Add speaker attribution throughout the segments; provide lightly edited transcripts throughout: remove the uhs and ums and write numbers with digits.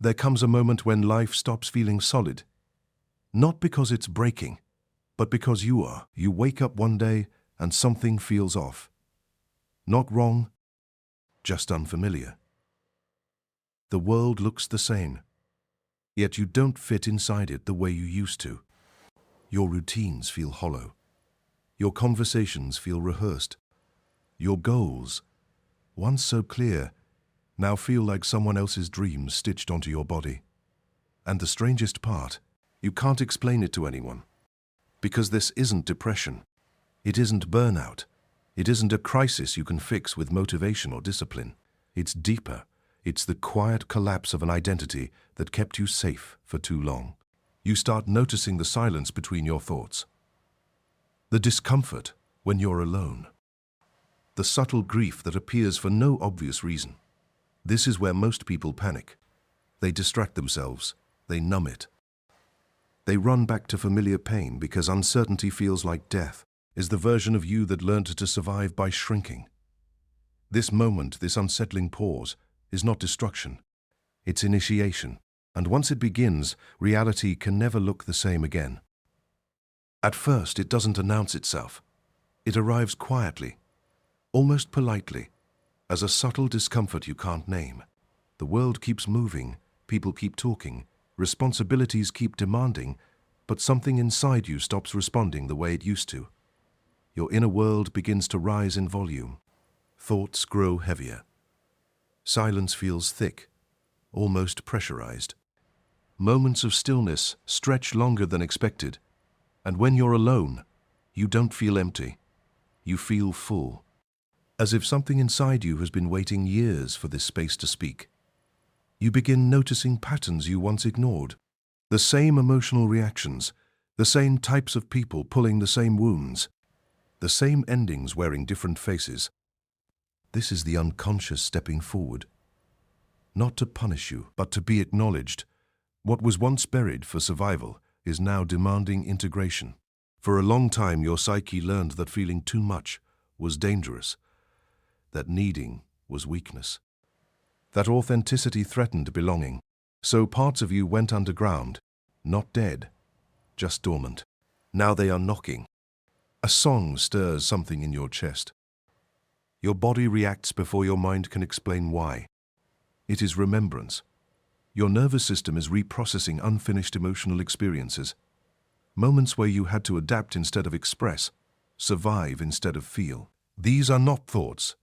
Speaker 1: There comes a moment when life stops feeling solid. Not because it's breaking, but because you are. You wake up one day and something feels off. Not wrong, just unfamiliar. The world looks the same, yet you don't fit inside it the way you used to. Your routines feel hollow. Your conversations feel rehearsed. Your goals, once so clear, now feel like someone else's dreams stitched onto your body. And the strangest part, you can't explain it to anyone. Because this isn't depression. It isn't burnout. It isn't a crisis you can fix with motivation or discipline. It's deeper. It's the quiet collapse of an identity that kept you safe for too long. You start noticing the silence between your thoughts. The discomfort when you're alone. The subtle grief that appears for no obvious reason. This is where most people panic. They distract themselves. They numb it. They run back to familiar pain because uncertainty feels like death, is the version of you that learned to survive by shrinking. This moment, this unsettling pause, is not destruction. It's initiation. And once it begins, reality can never look the same again. At first, it doesn't announce itself. It arrives quietly, almost politely, as a subtle discomfort you can't name. The world keeps moving, people keep talking, responsibilities keep demanding, but something inside you stops responding the way it used to. Your inner world begins to rise in volume. Thoughts grow heavier. Silence feels thick, almost pressurized. Moments of stillness stretch longer than expected, and when you're alone, you don't feel empty. You feel full, as if something inside you has been waiting years for this space to speak. You begin noticing patterns you once ignored, the same emotional reactions, the same types of people pulling the same wounds, the same endings wearing different faces. This is the unconscious stepping forward, not to punish you, but to be acknowledged. What was once buried for survival is now demanding integration. For a long time, your psyche learned that feeling too much was dangerous, that needing was weakness, that authenticity threatened belonging. So parts of you went underground, not dead, just dormant. Now they are knocking. A song stirs something in your chest. Your body reacts before your mind can explain why. It is remembrance. Your nervous system is reprocessing unfinished emotional experiences. Moments where you had to adapt instead of express, survive instead of feel. These are not thoughts.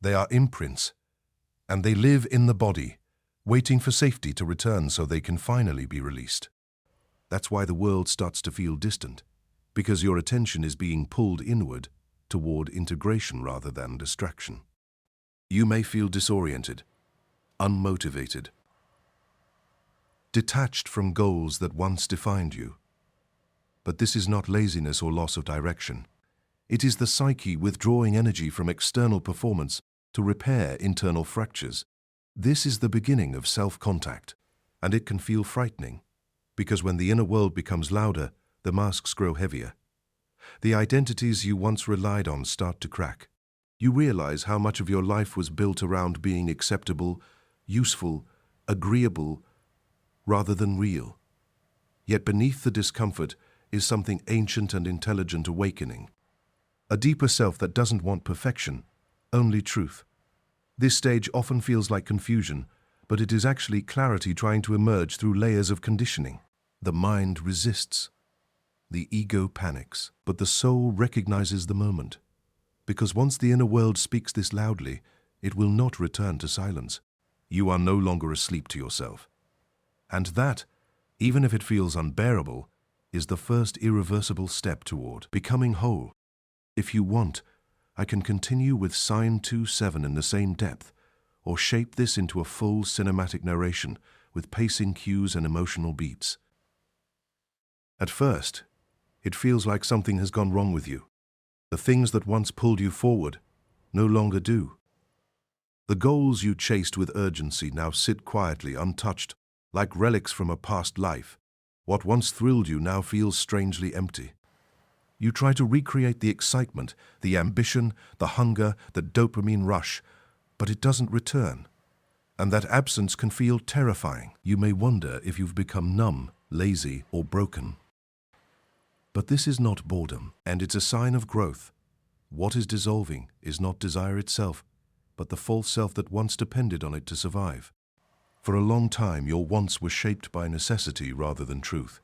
Speaker 1: They are imprints. And they live in the body, waiting for safety to return so they can finally be released. That's why the world starts to feel distant, because your attention is being pulled inward toward integration rather than distraction. You may feel disoriented, unmotivated, detached from goals that once defined you. But this is not laziness or loss of direction. It is the psyche withdrawing energy from external performance to repair internal fractures. This is the beginning of self-contact, and it can feel frightening, because when the inner world becomes louder, the masks grow heavier. The identities you once relied on start to crack. You realize how much of your life was built around being acceptable, useful, agreeable, rather than real. Yet beneath the discomfort is something ancient and intelligent awakening. A deeper self that doesn't want perfection, only truth. This stage often feels like confusion, but it is actually clarity trying to emerge through layers of conditioning. The mind resists. The ego panics, but the soul recognizes the moment. Because once the inner world speaks this loudly, it will not return to silence. You are no longer asleep to yourself. And that, even if it feels unbearable, is the first irreversible step toward becoming whole. If you want, I can continue with Sign 2-7 in the same depth, or shape this into a full cinematic narration with pacing cues and emotional beats. At first, it feels like something has gone wrong with you. The things that once pulled you forward no longer do. The goals you chased with urgency now sit quietly, untouched, like relics from a past life. What once thrilled you now feels strangely empty. You try to recreate the excitement, the ambition, the hunger, the dopamine rush, but it doesn't return. And that absence can feel terrifying. You may wonder if you've become numb, lazy, or broken. But this is not boredom, and it's a sign of growth. What is dissolving is not desire itself, but the false self that once depended on it to survive. For a long time, your wants were shaped by necessity rather than truth.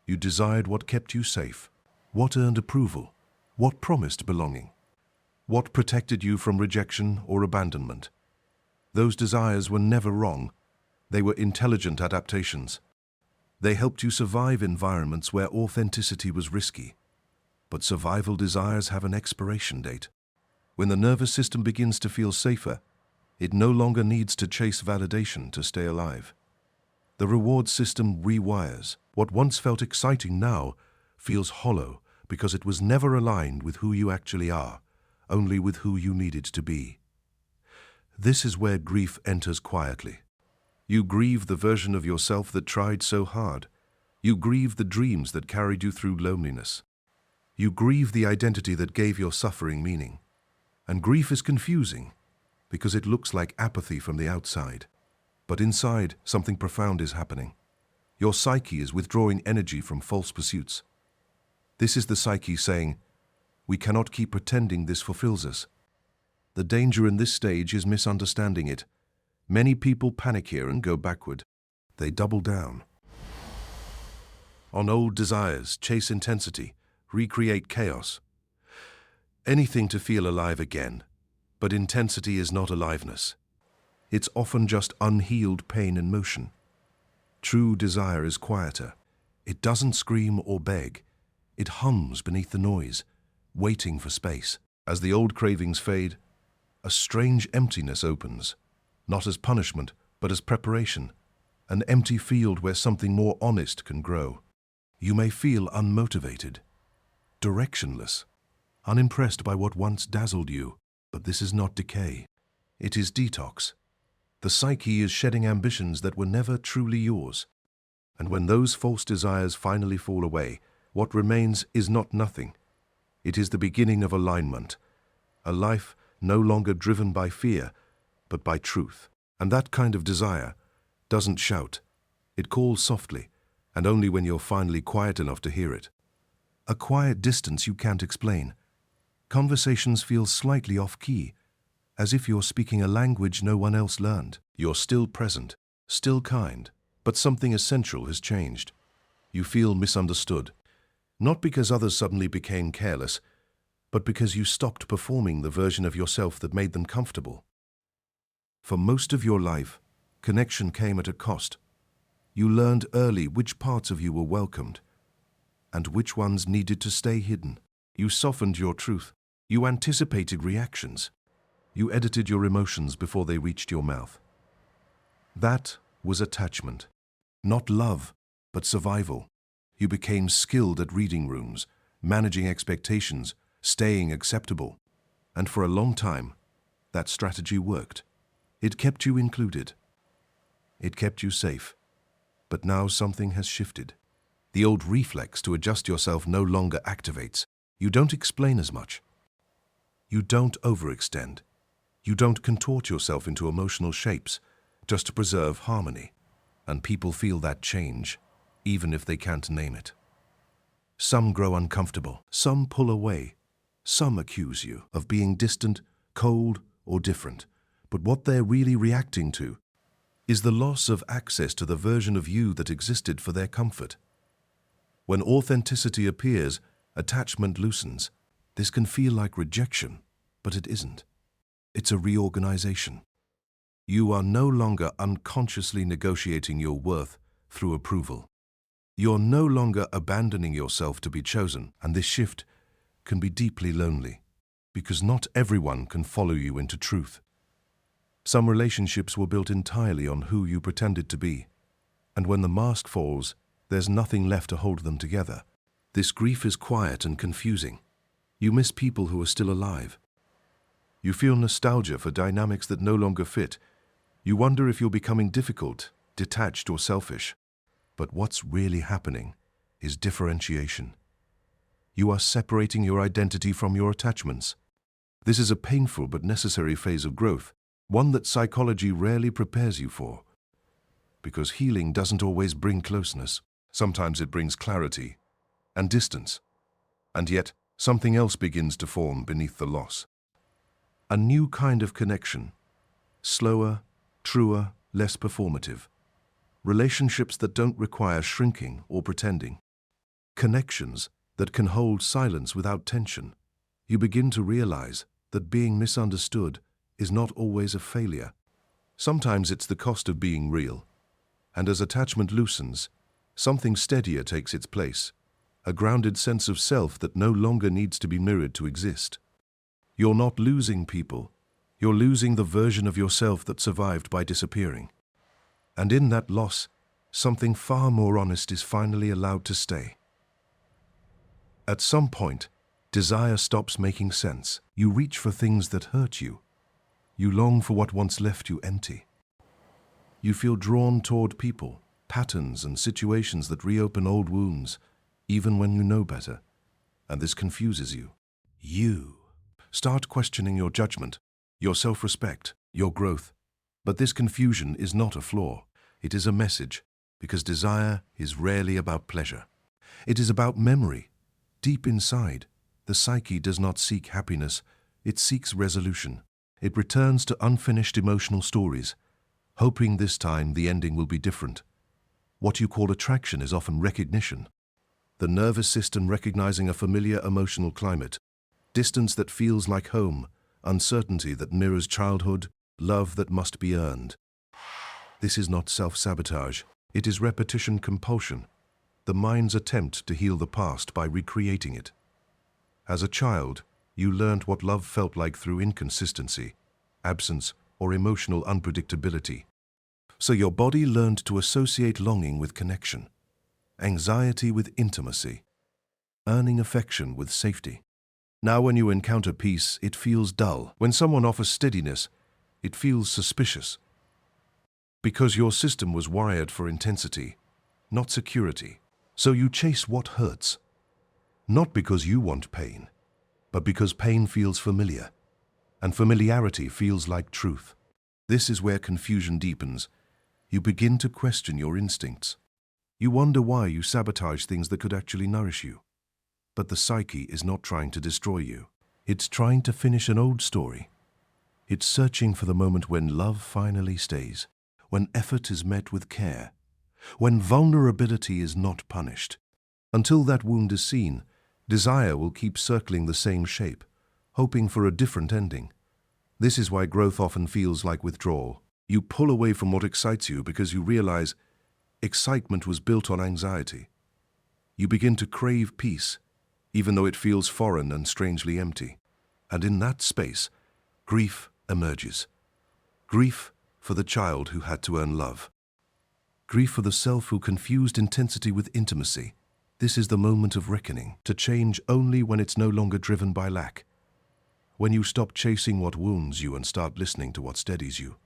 Speaker 1: You desired what kept you safe, what earned approval, what promised belonging, what protected you from rejection or abandonment. Those desires were never wrong. They were intelligent adaptations. They helped you survive environments where authenticity was risky. But survival desires have an expiration date. When the nervous system begins to feel safer, it no longer needs to chase validation to stay alive. The reward system rewires. What once felt exciting now feels hollow because it was never aligned with who you actually are, only with who you needed to be. This is where grief enters quietly. You grieve the version of yourself that tried so hard. You grieve the dreams that carried you through loneliness. You grieve the identity that gave your suffering meaning. And grief is confusing because it looks like apathy from the outside. But inside, something profound is happening. Your psyche is withdrawing energy from false pursuits. This is the psyche saying, "We cannot keep pretending this fulfills us." The danger in this stage is misunderstanding it. Many people panic here and go backward. They double down on old desires, chase intensity, recreate chaos. Anything to feel alive again. But intensity is not aliveness. It's often just unhealed pain in motion. True desire is quieter. It doesn't scream or beg. It hums beneath the noise, waiting for space. As the old cravings fade, a strange emptiness opens, not as punishment, but as preparation, an empty field where something more honest can grow. You may feel unmotivated, directionless, unimpressed by what once dazzled you, but this is not decay. It is detox. The psyche is shedding ambitions that were never truly yours. And when those false desires finally fall away, what remains is not nothing. It is the beginning of alignment, a life no longer driven by fear, but by truth. And that kind of desire doesn't shout. It calls softly, and only when you're finally quiet enough to hear it. A quiet distance you can't explain. Conversations feel slightly off-key, as if you're speaking a language no one else learned. You're still present, still kind, but something essential has changed. You feel misunderstood, not because others suddenly became careless, but because you stopped performing the version of yourself that made them comfortable. For most of your life, connection came at a cost. You learned early which parts of you were welcomed, and which ones needed to stay hidden. You softened your truth. You anticipated reactions. You edited your emotions before they reached your mouth. That was attachment. Not love, but survival. You became skilled at reading rooms, managing expectations, staying acceptable. And for a long time, that strategy worked. It kept you included. It kept you safe. But now something has shifted. The old reflex to adjust yourself no longer activates. You don't explain as much. You don't overextend. You don't contort yourself into emotional shapes just to preserve harmony. And people feel that change, even if they can't name it. Some grow uncomfortable. Some pull away. Some accuse you of being distant, cold, or different. But what they're really reacting to is the loss of access to the version of you that existed for their comfort. When authenticity appears, attachment loosens. This can feel like rejection, but it isn't. It's a reorganization. You are no longer unconsciously negotiating your worth through approval. You're no longer abandoning yourself to be chosen, and this shift can be deeply lonely, because not everyone can follow you into truth. Some relationships were built entirely on who you pretended to be, and when the mask falls, there's nothing left to hold them together. This grief is quiet and confusing. You miss people who are still alive. You feel nostalgia for dynamics that no longer fit. You wonder if you're becoming difficult, detached, or selfish. But what's really happening is differentiation. You are separating your identity from your attachments. This is a painful but necessary phase of growth. one that psychology rarely prepares you for. Because healing doesn't always bring closeness. Sometimes it brings clarity and distance. And yet, something else begins to form beneath the loss. A new kind of connection. Slower, truer, less performative. Relationships that don't require shrinking or pretending. Connections that can hold silence without tension. You begin to realize that being misunderstood is not always a failure. Sometimes it's the cost of being real. And as attachment loosens, something steadier takes its place, a grounded sense of self that no longer needs to be mirrored to exist. You're not losing people, you're losing the version of yourself that survived by disappearing. And in that loss, something far more honest is finally allowed to stay. At some point, desire stops making sense. You reach for things that hurt you. You long for what once left you empty. You feel drawn toward people, patterns, and situations that reopen old wounds, even when you know better. And this confuses you. You start questioning your judgment, your self-respect, your growth. But this confusion is not a flaw. It is a message, because desire is rarely about pleasure. It is about memory. Deep inside, the psyche does not seek happiness, it seeks resolution. It returns to unfinished emotional stories, hoping this time the ending will be different. What you call attraction is often recognition. The nervous system recognizing a familiar emotional climate, distance that feels like home, uncertainty that mirrors childhood, love that must be earned. This is not self-sabotage, it is repetition compulsion, the mind's attempt to heal the past by recreating it. As a child, you learned what love felt like through inconsistency, absence, or emotional unpredictability. So your body learned to associate longing with connection, anxiety with intimacy, earning affection with safety. Now when you encounter peace, it feels dull. When someone offers steadiness, it feels suspicious. Because your system was wired for intensity, not security. So you chase what hurts. Not because you want pain, but because pain feels familiar, and familiarity feels like truth. This is where confusion deepens. You begin to question your instincts. You wonder why you sabotage things that could actually nourish you. But the psyche is not trying to destroy you. It's trying to finish an old story. It's searching for the moment when love finally stays, when effort is met with care, when vulnerability is not punished. Until that wound is seen, desire will keep circling the same shape, hoping for a different ending. This is why growth often feels like withdrawal. You pull away from what excites you because you realize excitement was built on anxiety. You begin to crave peace, even though it feels foreign and strangely empty. And in that space, grief emerges. Grief for the child who had to earn love. Grief for the self who confused intensity with intimacy. This is the moment of reckoning, to change only when it's no longer driven by lack. When you stop chasing what wounds you and start listening to what steadies you.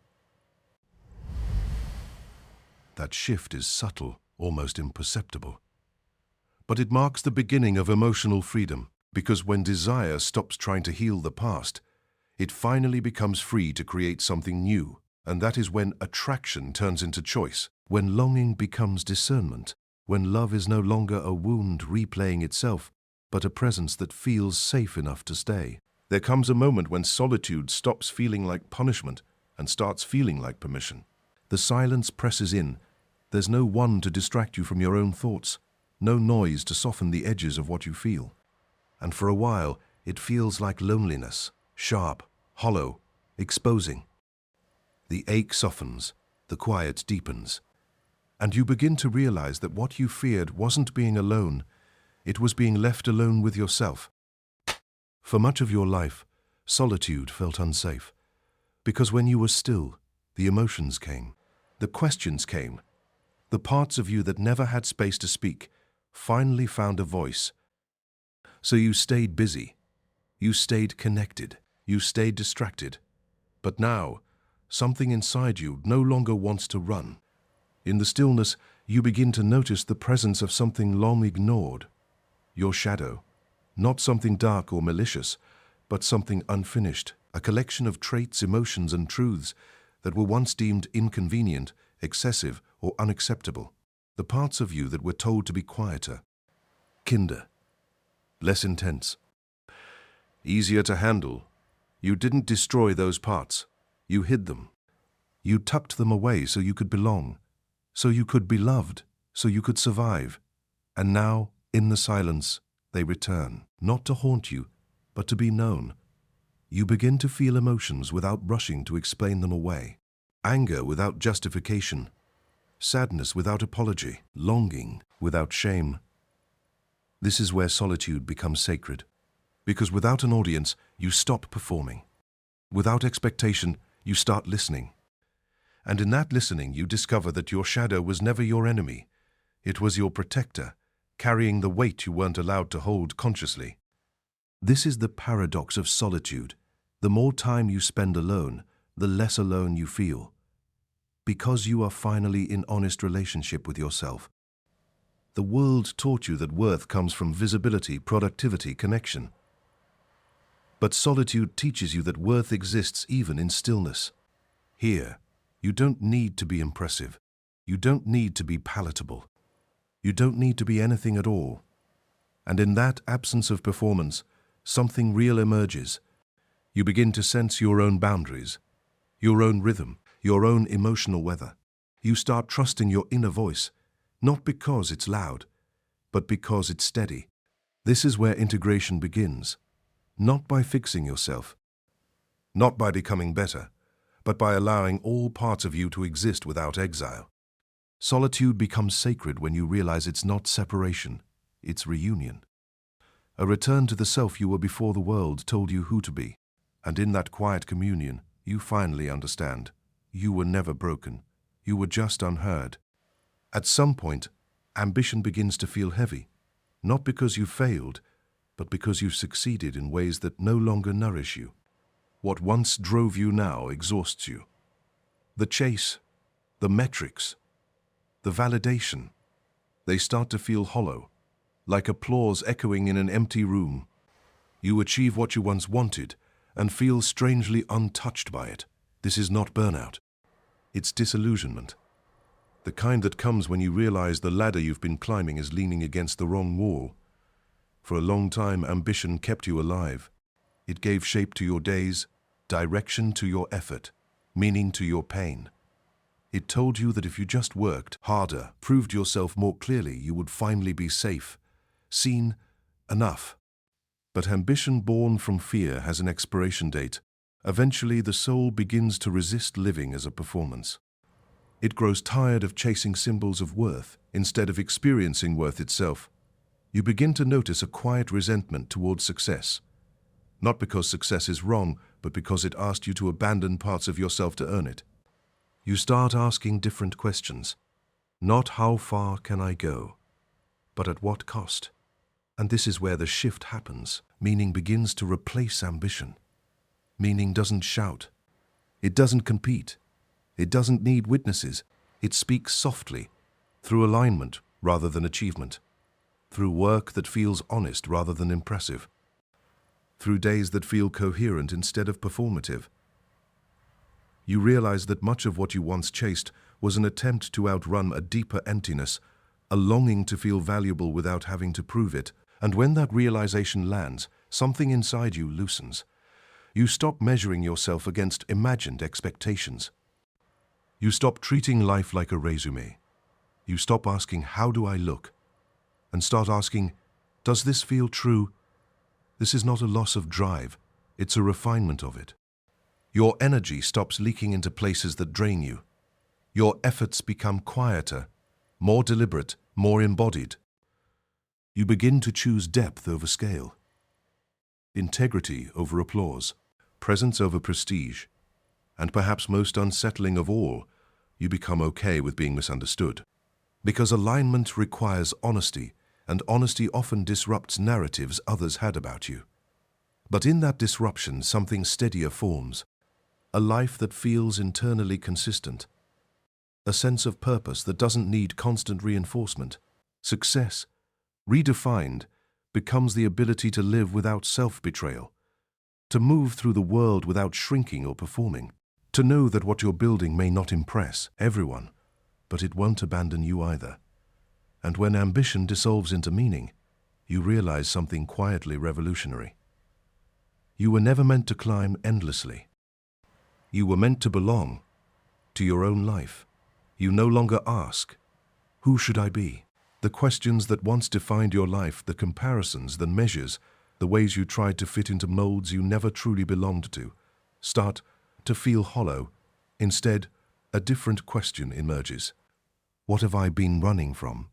Speaker 1: That shift is subtle, almost imperceptible. But it marks the beginning of emotional freedom, because when desire stops trying to heal the past, it finally becomes free to create something new. And that is when attraction turns into choice, when longing becomes discernment, when love is no longer a wound replaying itself, but a presence that feels safe enough to stay. There comes a moment when solitude stops feeling like punishment and starts feeling like permission. The silence presses in. There's no one to distract you from your own thoughts, no noise to soften the edges of what you feel. And for a while, it feels like loneliness, sharp, hollow, exposing. The ache softens, the quiet deepens, and you begin to realize that what you feared wasn't being alone, it was being left alone with yourself. For much of your life, solitude felt unsafe, because when you were still, the emotions came, the questions came. The parts of you that never had space to speak finally found a voice. So you stayed busy, you stayed connected, you stayed distracted. But now, something inside you no longer wants to run. In the stillness, you begin to notice the presence of something long ignored. Your shadow. Not something dark or malicious, but something unfinished, a collection of traits, emotions, and truths that were once deemed inconvenient, excessive, or unacceptable. The parts of you that were told to be quieter, kinder, less intense, easier to handle. You didn't destroy those parts. You hid them. You tucked them away so you could belong, so you could be loved, so you could survive. And now, in the silence, they return, not to haunt you, but to be known. You begin to feel emotions without rushing to explain them away. Anger without justification. Sadness without apology. Longing without shame. This is where solitude becomes sacred. Because without an audience, you stop performing. Without expectation, you start listening. And in that listening, you discover that your shadow was never your enemy. It was your protector, carrying the weight you weren't allowed to hold consciously. This is the paradox of solitude. The more time you spend alone, the less alone you feel. Because you are finally in honest relationship with yourself. The world taught you that worth comes from visibility, productivity, connection. But solitude teaches you that worth exists even in stillness. Here, you don't need to be impressive. You don't need to be palatable. You don't need to be anything at all. And in that absence of performance, something real emerges. You begin to sense your own boundaries, your own rhythm, your own emotional weather. You start trusting your inner voice, not because it's loud, but because it's steady. This is where integration begins. Not by fixing yourself, not by becoming better, but by allowing all parts of you to exist without exile. Solitude becomes sacred when you realize it's not separation, it's reunion. A return to the self you were before the world told you who to be. And in that quiet communion, you finally understand. You were never broken. You were just unheard. At some point, ambition begins to feel heavy, not because you failed, but because you've succeeded in ways that no longer nourish you. What once drove you now exhausts you. The chase, the metrics, the validation, they start to feel hollow, like applause echoing in an empty room. You achieve what you once wanted and feel strangely untouched by it. This is not burnout. It's disillusionment. The kind that comes when you realize the ladder you've been climbing is leaning against the wrong wall. For a long time, ambition kept you alive. It gave shape to your days, direction to your effort, meaning to your pain. It told you that if you just worked harder, proved yourself more clearly, you would finally be safe, seen, enough. But ambition born from fear has an expiration date. Eventually, the soul begins to resist living as a performance. It grows tired of chasing symbols of worth instead of experiencing worth itself. You begin to notice a quiet resentment towards success. Not because success is wrong, but because it asked you to abandon parts of yourself to earn it. You start asking different questions. Not how far can I go, but at what cost? And this is where the shift happens. Meaning begins to replace ambition. Meaning doesn't shout. It doesn't compete. It doesn't need witnesses. It speaks softly, through alignment rather than achievement. Through work that feels honest rather than impressive. Through days that feel coherent instead of performative. You realize that much of what you once chased was an attempt to outrun a deeper emptiness, a longing to feel valuable without having to prove it. And when that realization lands, something inside you loosens. You stop measuring yourself against imagined expectations. You stop treating life like a resume. You stop asking, how do I look? And start asking, does this feel true? This is not a loss of drive, it's a refinement of it. Your energy stops leaking into places that drain you. Your efforts become quieter, more deliberate, more embodied. You begin to choose depth over scale, integrity over applause, presence over prestige, and perhaps most unsettling of all, you become okay with being misunderstood. Because alignment requires honesty, and honesty often disrupts narratives others had about you. But in that disruption, something steadier forms, a life that feels internally consistent, a sense of purpose that doesn't need constant reinforcement. Success, redefined, becomes the ability to live without self-betrayal, to move through the world without shrinking or performing, to know that what you're building may not impress everyone, but it won't abandon you either. And when ambition dissolves into meaning, you realize something quietly revolutionary. You were never meant to climb endlessly. You were meant to belong to your own life. You no longer ask, "Who should I be?" The questions that once defined your life, the comparisons, the measures, the ways you tried to fit into molds you never truly belonged to, start to feel hollow. Instead, a different question emerges. What have I been running from?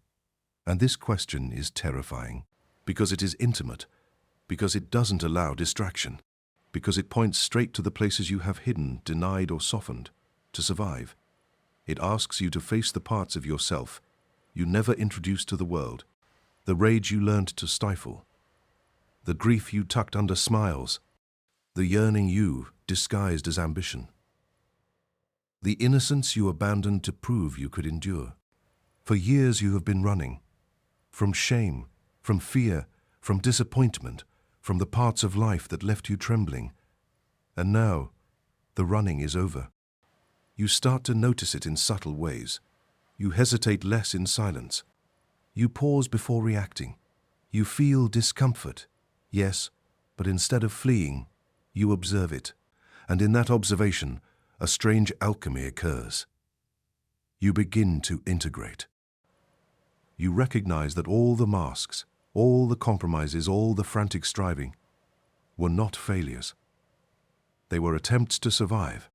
Speaker 1: And this question is terrifying, because it is intimate, because it doesn't allow distraction, because it points straight to the places you have hidden, denied, or softened to survive. It asks you to face the parts of yourself you never introduced to the world, the rage you learned to stifle, the grief you tucked under smiles, the yearning you disguised as ambition, the innocence you abandoned to prove you could endure. For years you have been running, from shame, from fear, from disappointment, from the parts of life that left you trembling. And now, the running is over. You start to notice it in subtle ways. You hesitate less in silence. You pause before reacting. You feel discomfort, yes, but instead of fleeing, you observe it. And in that observation, a strange alchemy occurs. You begin to integrate. You recognize that all the masks, all the compromises, all the frantic striving were not failures. They were attempts to survive.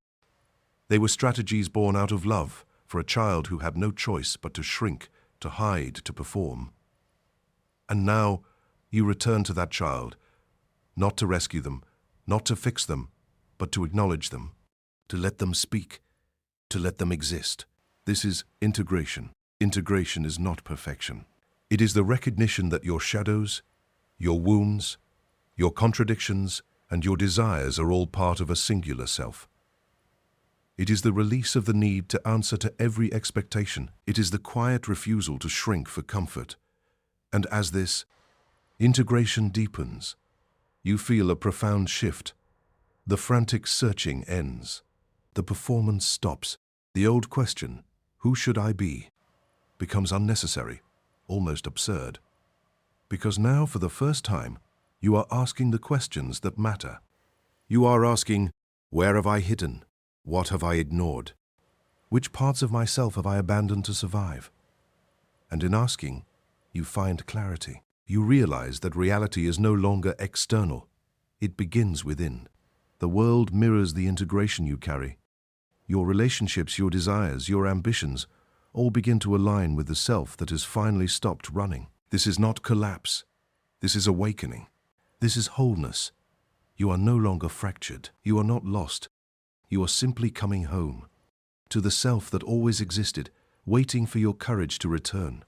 Speaker 1: They were strategies born out of love for a child who had no choice but to shrink, to hide, to perform. And now you return to that child, not to rescue them, not to fix them, but to acknowledge them, to let them speak, to let them exist. This is integration. Integration is not perfection. It is the recognition that your shadows, your wounds, your contradictions, and your desires are all part of a singular self. It is the release of the need to answer to every expectation. It is the quiet refusal to shrink for comfort. And as this integration deepens, you feel a profound shift. The frantic searching ends. The performance stops. The old question, "Who should I be?" becomes unnecessary, almost absurd. Because now, for the first time, you are asking the questions that matter. You are asking, where have I hidden? What have I ignored? Which parts of myself have I abandoned to survive? And in asking, you find clarity. You realize that reality is no longer external. It begins within. The world mirrors the integration you carry. Your relationships, your desires, your ambitions all begin to align with the self that has finally stopped running. This is not collapse. This is awakening. This is wholeness. You are no longer fractured. You are not lost. You are simply coming home to the self that always existed, waiting for your courage to return.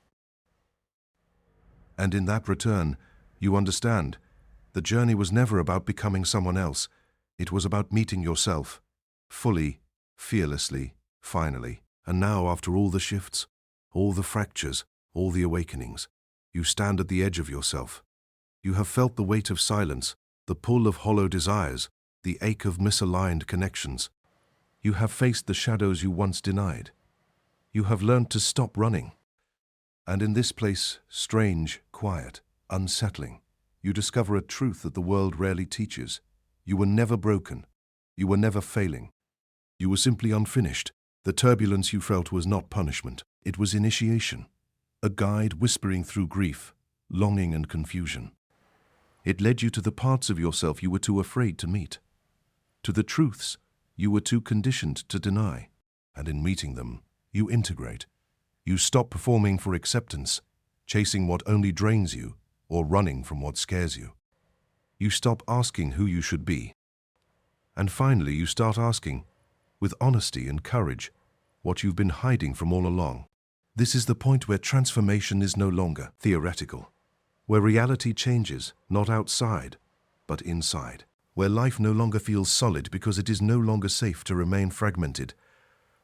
Speaker 1: And in that return, you understand, the journey was never about becoming someone else. It was about meeting yourself, fully, fearlessly, finally. And now, after all the shifts, all the fractures, all the awakenings, you stand at the edge of yourself. You have felt the weight of silence, the pull of hollow desires, the ache of misaligned connections. You have faced the shadows you once denied. You have learned to stop running. And in this place, strange, quiet, unsettling, you discover a truth that the world rarely teaches. You were never broken. You were never failing. You were simply unfinished. The turbulence you felt was not punishment. It was initiation, a guide whispering through grief, longing, and confusion. It led you to the parts of yourself you were too afraid to meet, to the truths you were too conditioned to deny, and in meeting them, you integrate. You stop performing for acceptance, chasing what only drains you, or running from what scares you. You stop asking who you should be. And finally, you start asking, with honesty and courage, what you've been hiding from all along. This is the point where transformation is no longer theoretical, where reality changes, not outside, but inside, where life no longer feels solid because it is no longer safe to remain fragmented,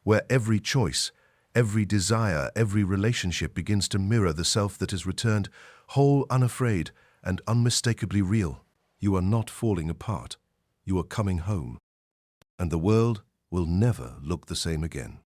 Speaker 1: where every choice, every desire, every relationship begins to mirror the self that has returned, whole, unafraid, and unmistakably real. You are not falling apart. you are coming home, and the world will never look the same again.